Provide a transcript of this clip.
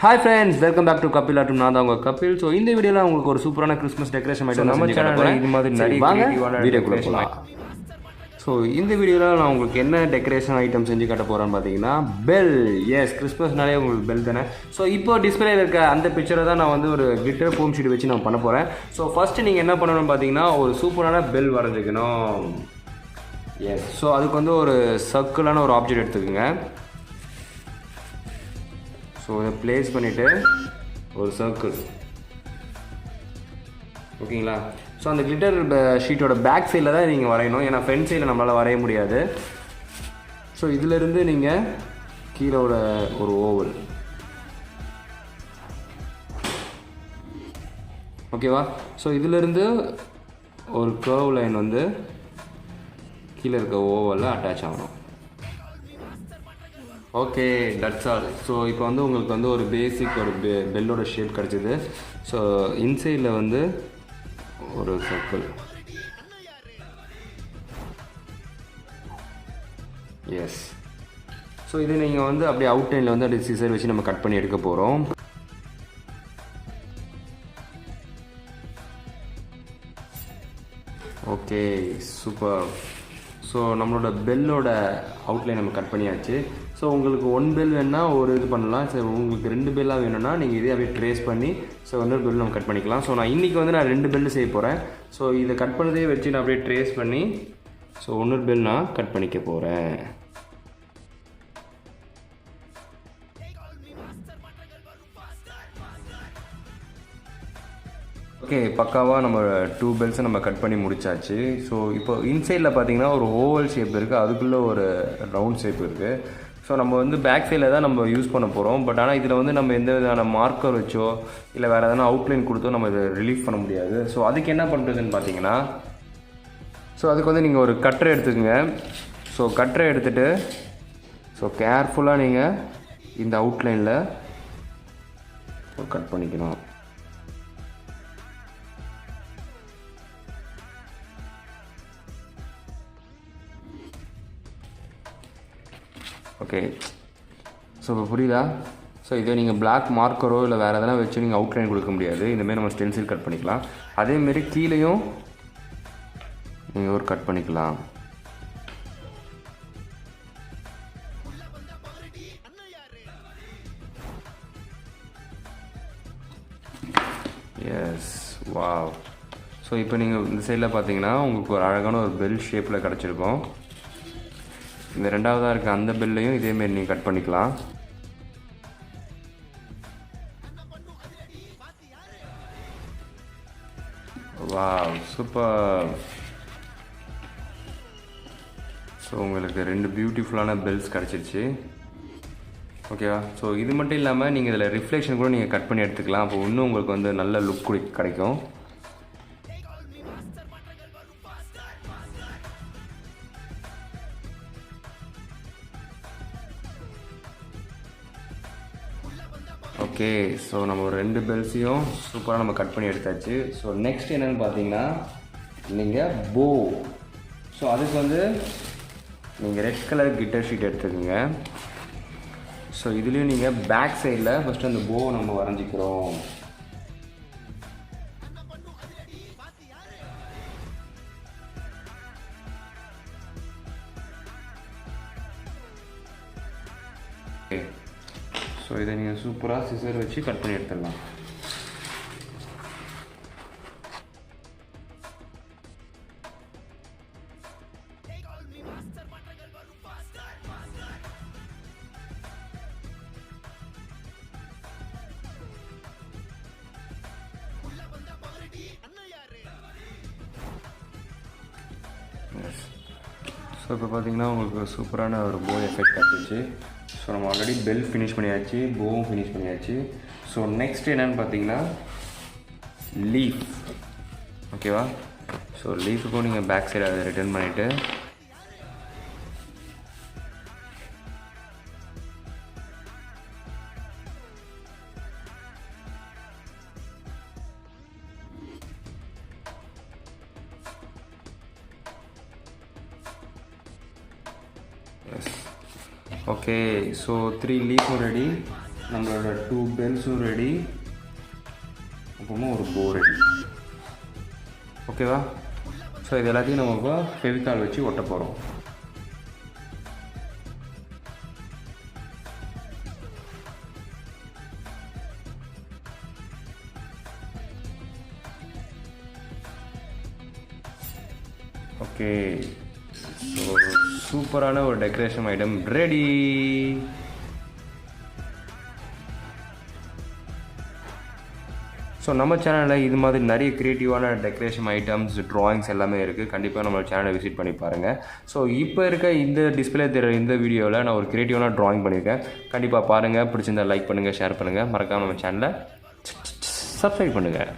Hi friends, welcome back to Kapil. நான் தான் உங்க கபில். ஸோ இந்த வீடியோவில் உங்களுக்கு ஒரு சூப்பரான கிறிஸ்மஸ் டெக்கரேஷன் ஐட்டம் நம்ம சேனலில் இது மாதிரி நிறைய கிரியேட்டிவான வீடியோக்குள்ளே போகலாம். ஸோ இந்த வீடியோவில் நான் உங்களுக்கு என்ன டெக்கரேஷன் ஐட்டம் செஞ்சு காட்ட போகிறேன்னு பார்த்தீங்கன்னா பெல். எஸ், கிறிஸ்மஸ்னாலே உங்களுக்கு பெல் தானே. ஸோ இப்போ டிஸ்பிளே இருக்க அந்த பிக்சரை தான் நான் வந்து ஒரு கிளிட்டர் ஃபோம் ஷீட் வச்சு நான் பண்ண போகிறேன். ஸோ ஃபஸ்ட்டு நீங்கள் என்ன பண்ணணும்னு பார்த்தீங்கன்னா ஒரு சூப்பரான பெல் வரைஞ்சிக்கணும். எஸ், ஸோ அதுக்கு வந்து ஒரு சர்க்கிளான ஒரு ஆப்ஜெக்ட் எடுத்துக்கோங்க. ஸோ இதை ப்ளேஸ் பண்ணிவிட்டு ஒரு சர்க்கிள், ஓகேங்களா. ஸோ அந்த கிளிட்டர் ஷீட்டோட பேக் சைடில் தான் நீங்கள் வரையணும், ஏன்னா ஃப்ரண்ட் சைடில் நம்மளால் வரைய முடியாது. ஸோ இதிலிருந்து நீங்கள் கீழே ஒரு ஓவல், ஓகேவா. ஸோ இதிலிருந்து ஒரு கர்வ் லைன் வந்து கீழே இருக்க ஓவலில் அட்டாச் ஆகணும். Okay, that's all. ஸோ இப்போ வந்து உங்களுக்கு வந்து ஒரு பேசிக் ஒரு பெல்லோட ஷேப் கிடச்சிது. ஸோ இன்சைடில் வந்து ஒரு சர்க்கிள். எஸ், ஸோ இது நீங்கள் வந்து அப்படியே அவுட் லைனில் வந்து அப்படியே சிசர் வச்சு நம்ம கட் பண்ணி எடுக்க போகிறோம். Okay, super. ஸோ நம்மளோட பெல்லோட அவுட்லைன் நம்ம கட் பண்ணியாச்சு. ஸோ உங்களுக்கு 1 பெல் வேணால் ஒரு இது பண்ணலாம். ஸோ உங்களுக்கு 2 பெல்லாக வேணும்னா நீங்கள் இதே அப்படியே ட்ரேஸ் பண்ணி ஸோ இன்னொரு பெல் நம்ம கட் பண்ணிக்கலாம். ஸோ நான் இன்றைக்கி வந்து நான் 2 பெல் செய்ய போகிறேன். ஸோ இதை கட் பண்ணதே வச்சு நான் அப்படியே ட்ரேஸ் பண்ணி ஸோ இன்னொரு பெல் நான் கட் பண்ணிக்க போகிறேன். ஓகே, பக்காவாக நம்ம 2 பெல்ஸை நம்ம கட் பண்ணி முடிச்சாச்சு. ஸோ இப்போ இன்சைடில் பார்த்தீங்கன்னா ஒரு ஓவல் ஷேப் இருக்குது, அதுக்குள்ளே ஒரு ரவுண்ட் ஷேப் இருக்குது. ஸோ நம்ம வந்து பேக் சைடில் தான் நம்ம யூஸ் பண்ண போகிறோம். பட் ஆனால் இதில் வந்து நம்ம எந்த விதமான மார்க்கர் வச்சோ இல்லை வேறு எதனா அவுட்லைன் கொடுத்தோ நம்ம இதை ரிலீஃப் பண்ண முடியாது. ஸோ அதுக்கு என்ன பண்ணுறதுன்னு பார்த்தீங்கன்னா, ஸோ அதுக்கு வந்து நீங்கள் ஒரு கட்டரை எடுத்துக்கோங்க. ஸோ கட்டரை எடுத்துகிட்டு ஸோ கேர்ஃபுல்லாக நீங்கள் இந்த அவுட்லைனில் கட் பண்ணிக்கணும். ஓகே, ஸோ இப்போ புரியுதா. ஸோ இதே நீங்கள் பிளாக் மார்க்கரோ இல்லை வேறு எதனா வச்சு நீங்கள் அவுட்லைன் கொடுக்க முடியாது. இந்தமாரி நம்ம ஸ்டென்சில் கட் பண்ணிக்கலாம். அதேமாரி கீழேயும் நீங்கள் ஒரு கட் பண்ணிக்கலாம். S, wow. ஸோ இப்போ நீங்கள் இந்த சைடில் பார்த்தீங்கன்னா உங்களுக்கு ஒரு அழகான ஒரு பெல் ஷேப்பில் கிடச்சிருக்கும். இந்த ரெண்டாவதாக இருக்க அந்த பெல்லையும் இதேமாரி நீங்கள் கட் பண்ணிக்கலாம். Wow, super. ஸோ உங்களுக்கு 2 பியூட்டிஃபுல்லான பெல்ஸ் கிடச்சிருச்சு, ஓகேவா. ஸோ இது மட்டும் இல்லாமல் நீங்கள் இதில் ரிஃப்ளெக்ஷன் கூட நீங்கள் கட் பண்ணி எடுத்துக்கலாம். அப்போ இன்னும் உங்களுக்கு வந்து நல்ல லுக் கிடைக்கும். ஓகே, ஸோ நம்ம ஒரு 2 பெல்ஸையும் சூப்பராக நம்ம கட் பண்ணி எடுத்தாச்சு. ஸோ நெக்ஸ்ட் என்னென்னு பார்த்தீங்கன்னா நீங்கள் போ. ஸோ அதுக்கு வந்து நீங்கள் ரெட் கலர் கிளிட்டர் ஷீட் எடுத்துக்கோங்க. ஸோ இதுலேயும் நீங்கள் பேக் சைடில் ஃபஸ்ட்டு அந்த போ நம்ம வரைஞ்சிக்கிறோம். ஓகே, ஸோ இதை நீங்கள் சூப்பராக சிசர் வச்சு கட் பண்ணி எடுத்துடலாம். ஸோ இப்போ பார்த்தீங்கன்னா உங்களுக்கு சூப்பரான ஒரு போ எஃபெக்ட் ஆகிடுச்சு. ஸோ நம்ம ஆல்ரெடி பெல் ஃபினிஷ் பண்ணியாச்சு, போவும் ஃபினிஷ் பண்ணியாச்சு. ஸோ நெக்ஸ்ட் என்னென்னு பார்த்தீங்கன்னா லீஃப், ஓகேவா. ஸோ லீஃபுக்கும் நீங்கள் பேக் சைடு அதை ரிட்டர்ன் பண்ணிவிட்டு Okay, so 3 leaf already. நம்மளோட 2 பென்ஸும் ரெடி, அப்புறமா ஒரு போ ரெடி. ஓகேவா? ஸோ இது எல்லாத்தையும் நம்ம இப்போ ஃபெவிகால் வச்சு ஒட்ட போகிறோம். ஓகே, ஸோ சூப்பரான ஒரு டெக்கரேஷன் ஐட்டம் ரெடி. ஸோ நம்ம சேனலில் இது மாதிரி நிறைய க்ரியேட்டிவான டெக்கரேஷன் ஐட்டம்ஸ், ட்ராயிங்ஸ் எல்லாமே இருக்குது. கண்டிப்பாக நம்ம சேனலை விசிட் பண்ணி பாருங்கள். ஸோ இப்போ இருக்க இந்த டிஸ்பிளே தெரிகிற இந்த வீடியோவில் நான் ஒரு க்ரியேட்டிவான ட்ராயிங் பண்ணியிருக்கேன். கண்டிப்பாக பாருங்கள். பிடிச்சிருந்தால் லைக் பண்ணுங்கள், ஷேர் பண்ணுங்கள். மறக்காமல் நம்ம சேனலை சப்ஸ்கிரைப் பண்ணுங்கள்.